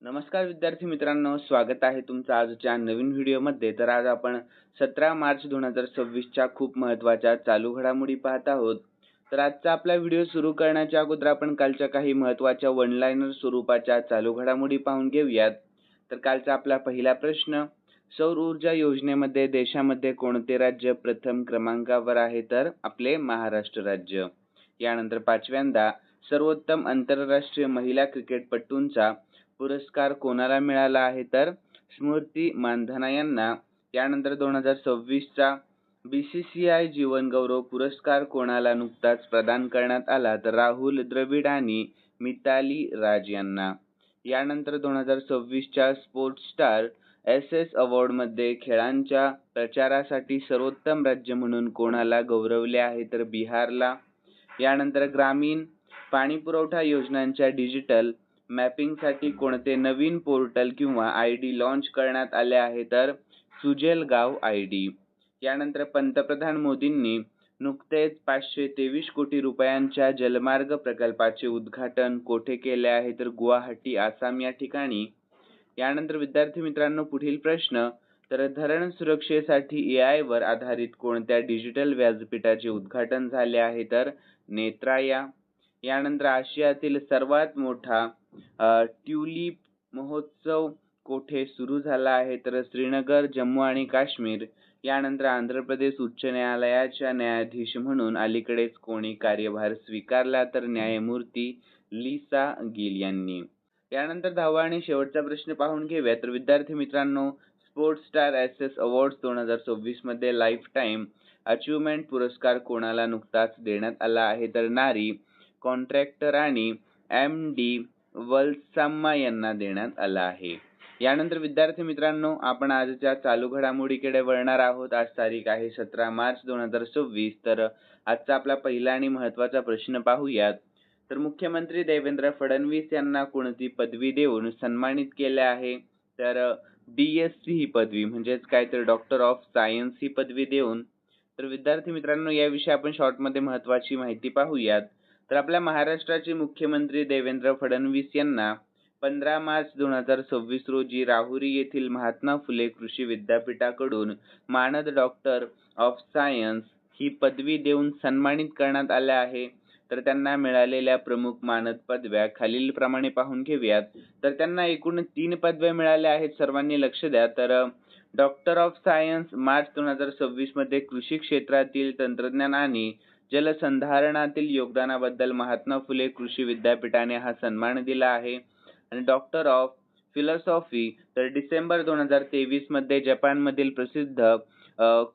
नमस्कार विद्यार्थी मित्रांनो, स्वागत आहे तुमचं आजच्या नवीन व्हिडिओमध्ये. तर आज आपण 17 मार्च 2026 च्या खूप महत्त्वाच्या चालू घडामोडी पाहत आहोत. तर आजचा आपला व्हिडिओ सुरू करण्याच्या अगोदर आपण कालच्या काही महत्त्वाच्या वन लाइनर स्वरूपाच्या चालू घडामोडी पाहून घेऊयात. तर कालचा आपला पहिला प्रश्न, सौर ऊर्जा योजनेमध्ये देशामध्ये कोणते राज्य प्रथम क्रमांकावर आहे? तर आपले महाराष्ट्र राज्य. यानंतर पाचव्यांदा, सर्वोत्तम आंतरराष्ट्रीय महिला क्रिकेटपटूंचा पुरस्कार कोणाला मिळाला आहे? तर स्मृती मानधना यांना. यानंतर 2026 चा BCCI जीवन गौरव पुरस्कार कोणाला नुकताच प्रदान करण्यात आला? तर राहुल द्रविड आणि मिताली राज यांना. यानंतर 2026 च्या स्पोर्ट्स स्टार SS अवॉर्ड मध्ये खेळांच्या प्रचारासाठी सर्वोत्तम राज्य म्हणून कोणाला गौरवले आहे? तर बिहारला. यानंतर ग्रामीण पाणीपुरवठा योजनांच्या डिजिटल मॅपिंगसाठी कोणते नवीन पोर्टल किंवा ID लॉन्च करण्यात आले आहे? तर सुजेल गाव ID. यानंतर पंतप्रधान मोदींनी नुकतेच 523 कोटी रुपयांच्या जलमार्ग प्रकल्पाचे उद्घाटन कोठे केले आहे? तर गुवाहाटी, आसाम या ठिकाणी. यानंतर विद्यार्थी मित्रांनो, पुढील प्रश्न, तर धरण सुरक्षेसाठी AI वर आधारित कोणत्या डिजिटल व्यासपीठाचे उद्घाटन झाले आहे? तर नेत्राया. यानंतर आशियातील सर्वात मोठा ट्यूलिप महोत्सव कोठे सुरू झाला आहे? तर श्रीनगर, जम्मू आणि काश्मीर. यानंतर आंध्र प्रदेश उच्च न्यायालयाच्या न्यायाधीश म्हणून अलीकडेच कोणी कार्यभार स्वीकारला? तर न्यायमूर्ती लिसा गिल यांनी. यानंतर 10वा आणि शेवटचा प्रश्न पाहून घेऊया. तर विद्यार्थी मित्रांनो, स्पोर्ट्स स्टार SS अवॉर्ड्स 2026 मध्ये लाईफ टाइम अचीवमेंट पुरस्कार कोणाला नुकताच देण्यात आला आहे? तर नारी कॉन्ट्रॅक्टर आणि MD वल्साम्मा यांना देण्यात आला आहे. यानंतर विद्यार्थी मित्रांनो, आपण आजच्या चालू घडामोडीकडे वळणार आहोत. आज तारीख आहे 17 मार्च 2026. तर आजचा आपला पहिला आणि महत्त्वाचा प्रश्न पाहूयात. तर मुख्यमंत्री देवेंद्र फडणवीस यांना कोणती पदवी देऊन सन्मानित केले आहे? तर DSc ही पदवी, म्हणजेच काय तर डॉक्टर ऑफ सायन्स ही पदवी देऊन. तर विद्यार्थी मित्रांनो, याविषयी आपण शॉर्टमध्ये महत्त्वाची माहिती पाहूयात. तर आपल्या महाराष्ट्राचे मुख्यमंत्री देवेंद्र फडणवीस यांना 15 मार्च 2026 रोजी राहुरी येथील महात्मा फुले कृषी विद्यापीठाकडून मानद डॉक्टर ऑफ सायन्स ही पदवी देऊन सन्मानित करण्यात आले आहे. तर त्यांना मिळालेल्या प्रमुख मानद पदव्या खालीलप्रमाणे पाहून घेऊयात. तर त्यांना एकूण 3 पदव्या मिळाल्या आहेत, सर्वांनी लक्ष द्या. तर डॉक्टर ऑफ सायन्स मार्च 2026 मध्ये कृषी क्षेत्रातील तंत्रज्ञान आणि जलसंधारणातील योगदानाबद्दल महात्मा फुले कृषी विद्यापीठाने हा सन्मान दिला आहे. आणि डॉक्टर ऑफ फिलॉसॉफी तर डिसेंबर 2023 मध्ये जपानमधील प्रसिद्ध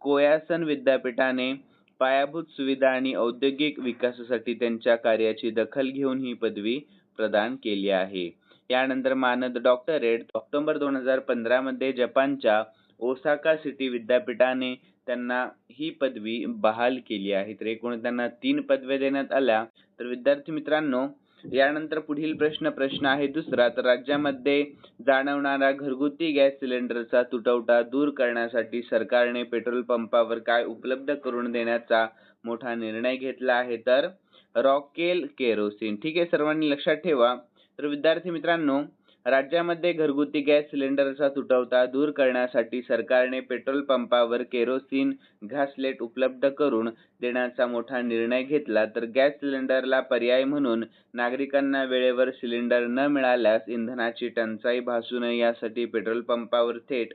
कोयासन विद्यापीठाने पायाभूत सुविधा आणि औद्योगिक विकासासाठी त्यांच्या कार्याची दखल घेऊन ही पदवी प्रदान केली आहे. यानंतर मानद डॉक्टरेट ऑक्टोबर 2015 मध्ये जपानच्या ओसाका सिटी विद्यापीठाने त्यांना ही पदवी बहाल केली आहे. तर एकूण त्यांना 3 पदव्या देण्यात आल्या. तर विद्यार्थी मित्रांनो, यानंतर पुढील प्रश्न आहे दुसरा. तर राज्यामध्ये जाणवणारा घरगुती गॅस सिलेंडरचा तुटवडा दूर करण्यासाठी सरकारने पेट्रोल पंपावर काय उपलब्ध करून देण्याचा मोठा निर्णय घेतला आहे? तर रॉकेल केरोसिन. ठीक आहे, सर्वांनी लक्षात ठेवा. तर विद्यार्थी मित्रांनो, राज्यामध्ये घरगुती गॅस सिलेंडरचा तुटवडा दूर करण्यासाठी सरकारने पेट्रोल पंपावर केरोसिन घासलेट उपलब्ध करून देण्याचा मोठा निर्णय घेतला. तर गॅस सिलेंडरला पर्याय म्हणून नागरिकांना वेळेवर सिलेंडर न मिळाल्यास इंधनाची टंचाई भासू नये यासाठी पेट्रोल पंपावर थेट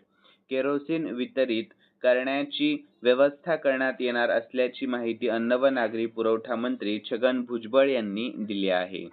केरोसिन वितरित करण्याची व्यवस्था करण्यात येणार असल्याची माहिती अन्न व नागरी पुरवठा मंत्री छगन भुजबळ यांनी दिली आहे.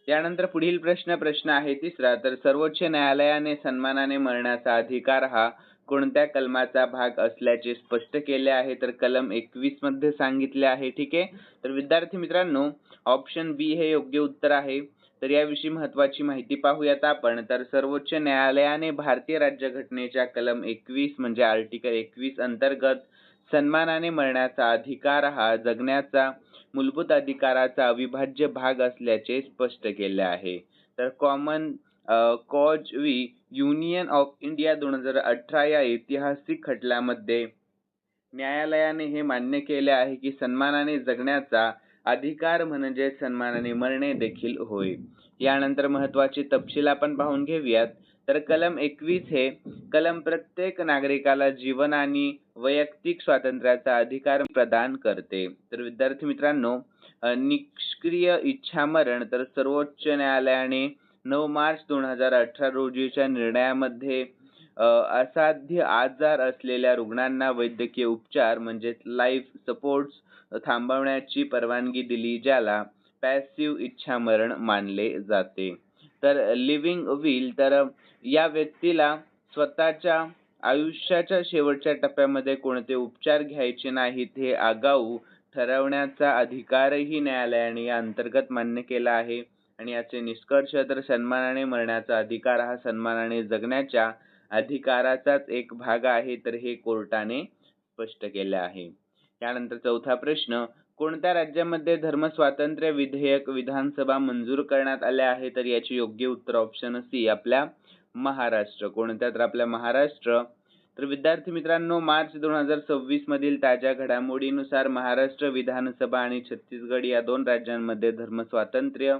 यानंतर पुढील प्रश्न आहे तिसरा. तर सर्वोच्च न्यायालयाने सन्मानाने मरण्याचा अधिकार हा कोणत्या कलमाचा भाग असल्याचे स्पष्ट केले आहे? तर कलम 21 मध्ये सांगितले आहे. ठीक आहे, तर विद्यार्थी मित्रांनो, ऑप्शन बी हे योग्य उत्तर आहे. तर याविषयी महत्त्वाची माहिती पाहूयात आपण. तर सर्वोच्च न्यायालयाने भारतीय राज्यघटनेच्या कलम 21 म्हणजे आर्टिकल 21 अंतर्गत सन्मानाने मरण्याचा अधिकार हा जगण्याचा मूलभूत अधिकाराचा अविभाज्य भाग असल्याचे स्पष्ट केले आहे. तर common cause v Union of India 2018 या ऐतिहासिक खटल्यामध्ये न्यायालयाने हे मान्य केले आहे की सन्मानाने जगण्याचा अधिकार म्हणजे सन्मानाने मरणे देखील होय. यानंतर महत्त्वाचे तपशील आपण पाहून घेऊयात. तर कलम 21 हे कलम प्रत्येक नागरिकाला जीवन आणि वैयक्तिक स्वातंत्र्याचा अधिकार प्रदान करते. तर विद्यार्थी मित्रांनो, निष्क्रिय इच्छामरण तर सर्वोच्च न्यायालयाने 9 मार्च 2018 रोजीच्या निर्णयामध्ये असाध्य आजार असलेल्या रुग्णांना वैद्यकीय उपचार म्हणजेच लाईफ सपोर्ट्स थांबवण्याची परवानगी दिली, ज्याला पॅसिव्ह इच्छामरण मानले जाते. तर लिव्हिंग विल तर या व्यक्तीला स्वतःच्या आयुष्याच्या शेवटच्या टप्प्यामध्ये कोणते उपचार घ्यायचे नाहीत हे आगाऊ ठरवण्याचा अधिकारही न्यायालयाने या अंतर्गत मान्य केला आहे. आणि याचे निष्कर्ष तर सन्मानाने मरण्याचा अधिकार हा सन्मानाने जगण्याच्या अधिकाराचाच एक भाग आहे, तर हे कोर्टाने स्पष्ट केले आहे. त्यानंतर चौथा प्रश्न, कोणत्या राज्यामध्ये धर्म स्वातंत्र्य विधेयक विधानसभा मंजूर करण्यात आले आहे? तर याचे योग्य उत्तर ऑप्शन सी, आपल्या महाराष्ट्र. कोणत्या? तर आपल्या महाराष्ट्र. तर विद्यार्थी मित्रांनो, मार्च 2026 मधील ताज्या घडामोडीनुसार महाराष्ट्र विधानसभा आणि छत्तीसगड या दोन राज्यांमध्ये धर्म स्वातंत्र्य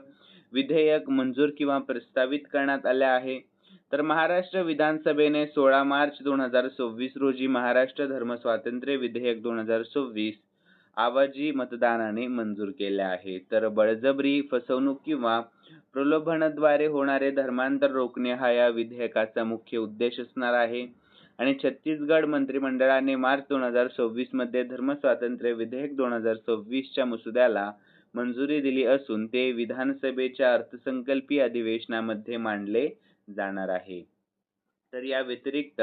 विधेयक मंजूर किंवा प्रस्तावित करण्यात आले आहे. तर महाराष्ट्र विधानसभेने 16 मार्च 2026 रोजी महाराष्ट्र धर्म स्वातंत्र्य विधेयक 2026 आवाजी मतदानाने मंजूर केले आहे. तर बळजबरी, फसवणूक किंवा प्रलोभनाद्वारे होणारे धर्मांतर रोखणे हा या विधेयकाचा मुख्य उद्देश असणार आहे. आणि छत्तीसगड मंत्रिमंडळाने मार्च 2026 मध्ये धर्म स्वातंत्र्य विधेयक 2026 च्या मसुद्याला मंजुरी दिली असून ते विधानसभेच्या अर्थसंकल्पीय अधिवेशनामध्ये मांडले जाणार आहे. तर या व्यतिरिक्त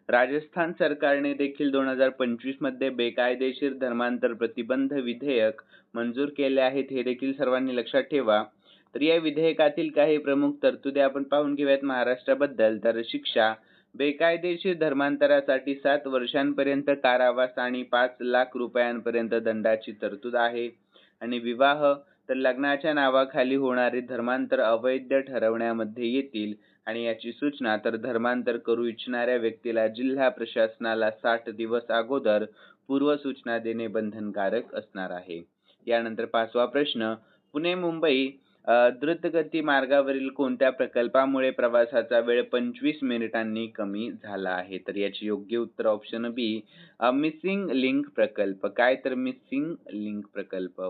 राजस्थान सरकारने देखील 2025 मध्ये बेकायदेशीर धर्मांतर प्रतिबंध विधेयक मंजूर केले आहेत, हे देखील सर्वांनी लक्षात ठेवा. तर या विधेयकातील काही प्रमुख तरतुदी आपण पाहून घेऊयात महाराष्ट्राबद्दल. तर शिक्षा, बेकायदेशीर धर्मांतरासाठी 7 वर्षांपर्यंत कारावास आणि 5 लाख रुपयांपर्यंत दंडाची तरतूद आहे. आणि विवाह तर लग्नाच्या नावाखाली होणारे धर्मांतर अवैध ठरवण्यामध्ये येतील. आणि याची सूचना तर धर्मांतर करू इच्छिणाऱ्या व्यक्तीला जिल्हा प्रशासनाला 60 दिवस अगोदर पूर्व सूचना देणे बंधनकारक असणार आहे. यानंतर पाचवा प्रश्न, पुणे मुंबई द्रुतगती मार्गावरील कोणत्या प्रकल्पामुळे प्रवासाचा वेळ 25 मिनिटांनी कमी झाला आहे? तर याचे योग्य उत्तर ऑप्शन बी, मिसिंग लिंक प्रकल्प. काय? तर मिसिंग लिंक प्रकल्प.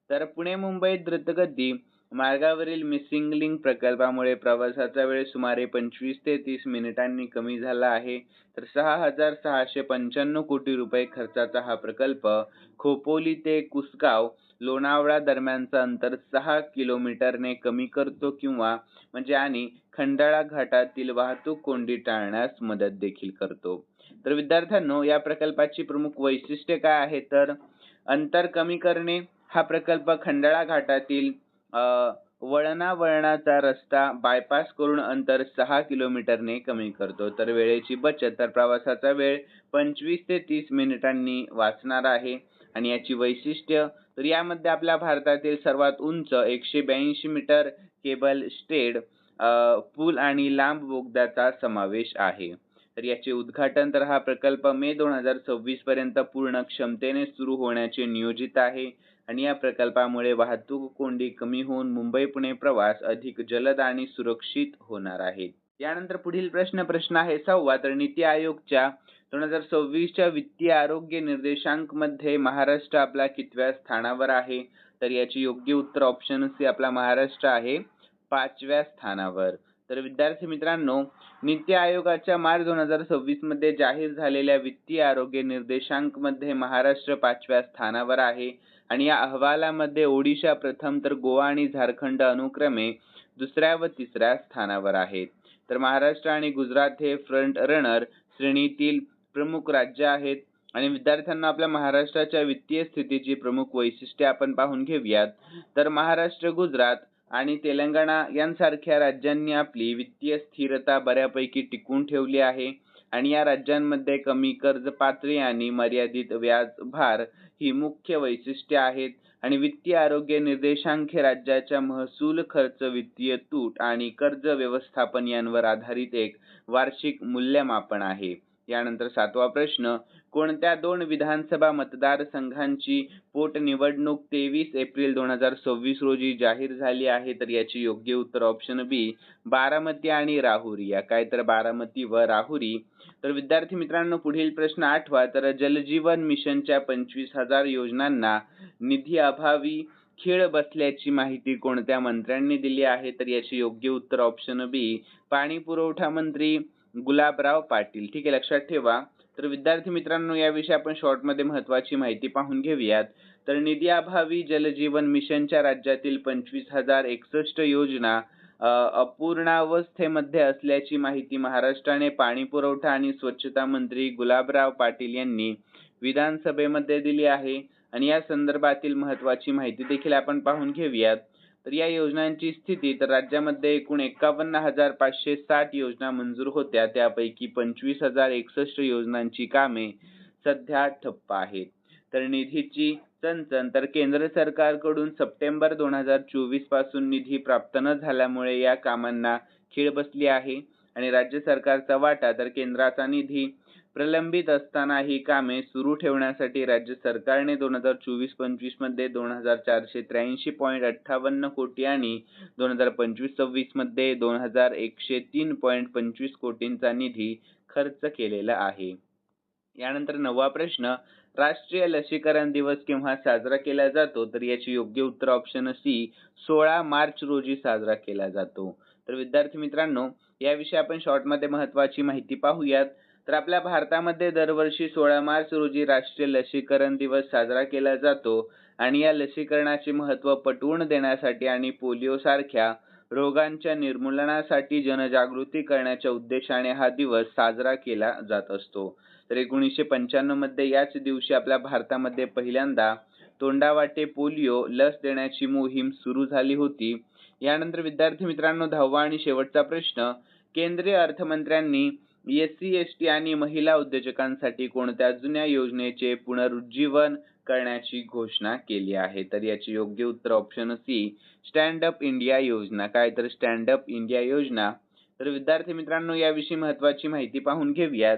तर पुणे मुंबई द्रुतगती मार्गावरील मिसिंग लिंक प्रकल्पामुळे प्रवासाचा वेळ सुमारे 25 ते 30 मिनिटांनी कमी झाला आहे. तर 6,695 कोटी रुपये खर्चाचा हा प्रकल्प खोपोली ते कुसगाव लोणावळा दरम्यानचा अंतर 6 किलोमीटरने कमी करतो किंवा आणि खंडाळा घाटातील वाहतूक कोंडी टाळण्यास मदत देखील करतो. तर विद्यार्थ्यांनो, या प्रकल्पाची प्रमुख वैशिष्ट्ये काय आहे? तर अंतर कमी करणे. हा प्रकल्प खंडाळा घाटातील वळणावळणाचा रस्ता बायपास करून अंतर 6 किलोमीटरने कमी करतो. तर वेळेची बचत, तर प्रवासाचा वेळ 25 ते 30 मिनिटांनी वाचणार आहे. आणि याची वैशिष्ट्य, तर यामध्ये आपल्या भारतातील सर्वात उंच 182 मीटर केबल स्टेड पूल आणि लांब बोगद्याचा समावेश आहे. तर याचे उद्घाटन, तर हा प्रकल्प मे 2026 पर्यंत पूर्ण क्षमतेने सुरू होण्याचे नियोजित आहे. आणि या प्रकल्पामुळे वाहतूक कोंडी कमी होऊन मुंबई पुणे प्रवास अधिक जलद आणि सुरक्षित होणार आहे. यानंतर पुढील प्रश्न आहे 6वा. तर नीती आयोगच्या 2026 च्या वित्तीय आरोग्य निर्देशांक मध्ये महाराष्ट्र आपला कितव्या स्थानावर आहे? तर याचे योग्य उत्तर ऑप्शन सी, आपला महाराष्ट्र आहे 5व्या स्थानावर. तर विद्यार्थी मित्रांनो, नीती आयोगाच्या मार्च 2026 मध्ये जाहीर झालेल्या वित्तीय आरोग्य निर्देशांक मध्ये महाराष्ट्र 5व्या स्थानावर आहे. आणि या अहवालामध्ये ओडिशा प्रथम, तर गोवा आणि झारखंड अनुक्रमे 2ऱ्या व 3ऱ्या स्थानावर आहेत. तर महाराष्ट्र आणि गुजरात हे फ्रंट रनर श्रेणीतील प्रमुख राज्य आहेत. आणि विद्यार्थ्यांना आपल्या महाराष्ट्राच्या वित्तीय स्थितीची प्रमुख वैशिष्ट्ये आपण पाहून घेऊयात. तर महाराष्ट्र, गुजरात आणि तेलंगणा यांसारख्या राज्यांनी आपली वित्तीय स्थिरता बऱ्यापैकी टिकवून ठेवली आहे. आणि या राज्यांमध्ये कमी कर्ज पातळी आणि मर्यादित व्याज भार ही मुख्य वैशिष्ट्ये आहेत. आणि वित्तीय आरोग्य निर्देशांक हे राज्याच्या महसूल, खर्च, वित्तीय तूट आणि कर्ज व्यवस्थापन यांवर आधारित एक वार्षिक मूल्यमापन आहे. यानंतर 7वा प्रश्न, कोणत्या 2 विधानसभा मतदारसंघांची पोटनिवडणूक 23 एप्रिल 2026 रोजी जाहीर झाली आहे? तर याचे योग्य उत्तर ऑप्शन बी, बारामती आणि राहुरी. या काय तर बारामती व राहुरी. तर विद्यार्थी मित्रांनो, पुढील प्रश्न 8वा, तर जलजीवन मिशनच्या 25,000 योजनांना निधी अभावी खीळ बसल्याची माहिती कोणत्या मंत्र्यांनी दिली आहे? तर याचे योग्य उत्तर ऑप्शन बी, पाणी पुरवठा मंत्री गुलाबराव पाटील. ठीक आहे, लक्षात ठेवा. तर विद्यार्थी मित्रांनो, याविषयी आपण शॉर्टमध्ये महत्त्वाची माहिती पाहून घेऊयात. तर निधी अभावी जलजीवन मिशनच्या राज्यातील 25,061 योजना अपूर्णावस्थेमध्ये असल्याची माहिती महाराष्ट्राने पाणी पुरवठा आणि स्वच्छता मंत्री गुलाबराव पाटील यांनी विधानसभेमध्ये दिली आहे. आणि या संदर्भातील महत्त्वाची माहिती देखील आपण पाहून घेऊयात. तर या योजनांची स्थिती, तर राज्यामध्ये एकूण 51,560 योजना मंजूर होत्या, त्यापैकी 25,061 योजनांची कामे सध्या ठप्प आहेत. तर निधीची चणचण, तर केंद्र सरकारकडून सप्टेंबर 2024 पासून निधी प्राप्त न झाल्यामुळे या कामांना खीळ बसली आहे. आणि राज्य सरकारचा वाटा, तर केंद्राचा निधी प्रलंबित असताना ही कामे सुरू ठेवण्यासाठी राज्य सरकारने 2024-25 मध्ये 2,483.58 कोटी आणि 2025-26 मध्ये 2,103.25 कोटींचा निधी खर्च केलेला आहे. यानंतर 9वा प्रश्न, राष्ट्रीय लसीकरण दिवस केव्हा साजरा केला जातो? तर याचे योग्य उत्तर ऑप्शन सी, 16 मार्च रोजी साजरा केला जातो. तर विद्यार्थी मित्रांनो, याविषयी आपण शॉर्टमध्ये महत्त्वाची माहिती पाहूयात. तर आपल्या भारतामध्ये दरवर्षी 16 मार्च रोजी राष्ट्रीय लसीकरण दिवस साजरा केला जातो. आणि या लसीकरणाचे महत्त्व पटवून देण्यासाठी आणि पोलिओ सारख्या रोगांच्या निर्मूलनासाठी जनजागृती करण्याच्या उद्देशाने हा दिवस साजरा केला जात असतो. तर 1995 मध्ये याच दिवशी आपल्या भारतामध्ये पहिल्यांदा तोंडावाटे पोलिओ लस देण्याची मोहीम सुरू झाली होती. यानंतर विद्यार्थी मित्रांनो, 10वा आणि शेवटचा प्रश्न, केंद्रीय अर्थमंत्र्यांनी SC, ST आणि महिला उद्योजकांसाठी कोणत्या जुन्या योजनेचे पुनरुज्जीवन करण्याची घोषणा केली आहे? तर याचे योग्य उत्तर option C, stand up India योजना. काय तर स्टँड अप इंडिया योजना. तर विद्यार्थी मित्रांनो, याविषयी महत्त्वाची माहिती पाहून घेऊयात.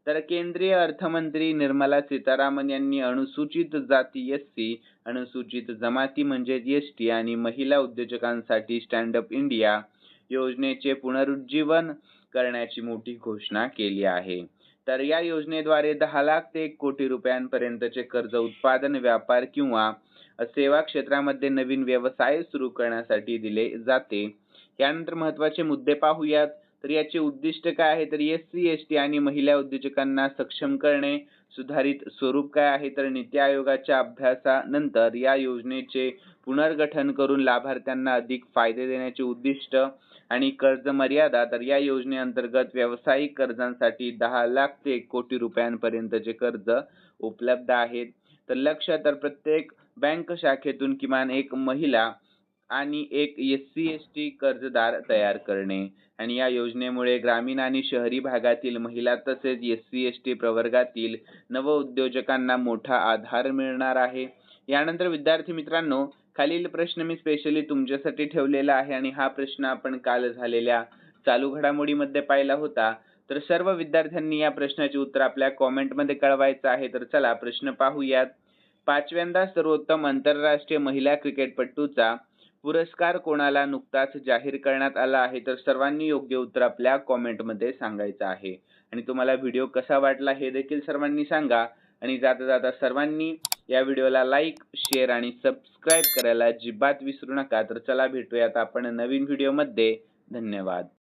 तर केंद्रीय अर्थमंत्री निर्मला सीतारामन यांनी अनुसूचित जाती SC, अनुसूचित जमाती म्हणजे ST आणि महिला उद्योजकांसाठी स्टँड अप इंडिया योजनेचे पुनरुज्जीवन करण्याची मोठी घोषणा केली आहे. तर या योजनेद्वारे 10 लाख ते 1 कोटी रुपयांपर्यंतचे कर्ज उत्पादन, व्यापार किंवा सेवा क्षेत्रामध्ये नवीन व्यवसाय सुरू करण्यासाठी दिले जाते. यानंतर महत्त्वाचे मुद्दे पाहूयात. तर याचे उद्दिष्ट काय आहे? तर SC, ST आणि महिला उद्योजकांना सक्षम करणे. सुधारित स्वरूप काय आहे? तर नीती आयोगाच्या अभ्यासानंतर या योजनेचे पुनर्गठन करून लाभार्थ्यांना अधिक फायदे देण्याचे उद्दिष्ट. आणि कर्ज मर्यादा, तर या योजनेअंतर्गत व्यावसायिक कर्जांसाठी 10 लाख ते 1 कोटी रुपयांपर्यंतचे कर्ज उपलब्ध आहेत. तर लक्ष, तर प्रत्येक बँक शाखेतून किमान एक महिला आणि एक SC, ST कर्जदार तयार करणे. आणि या योजनेमुळे ग्रामीण आणि शहरी भागातील महिला तसेच SC, ST प्रवर्गातील नवउद्योजकांना मोठा आधार मिळणार आहे. यानंतर विद्यार्थी मित्रांनो, खालील प्रश्न मी स्पेशली तुमच्यासाठी ठेवलेला आहे आणि हा प्रश्न आपण काल झालेल्या चालू घडामोडीमध्ये पाहिला होता. तर सर्व विद्यार्थ्यांनी या प्रश्नाचे उत्तर आपल्या कॉमेंटमध्ये कळवायचं आहे. तर चला प्रश्न पाहूयात. 5व्यांदा सर्वोत्तम आंतरराष्ट्रीय महिला क्रिकेटपटूचा पुरस्कार कोणाला नुकताच जाहीर करण्यात आला आहे? तर सर्वांनी योग्य उत्तर आपल्या कॉमेंटमध्ये सांगायचं आहे. आणि तुम्हाला व्हिडिओ कसा वाटला हे देखील सर्वांनी सांगा. आणि जाता जाता सर्वांनी या व्हिडिओला लाईक, शेअर आणि सबस्क्राईब करायला अजिबात विसरू नका. तर चला भेटूयात आपण नवीन व्हिडिओमध्ये. धन्यवाद.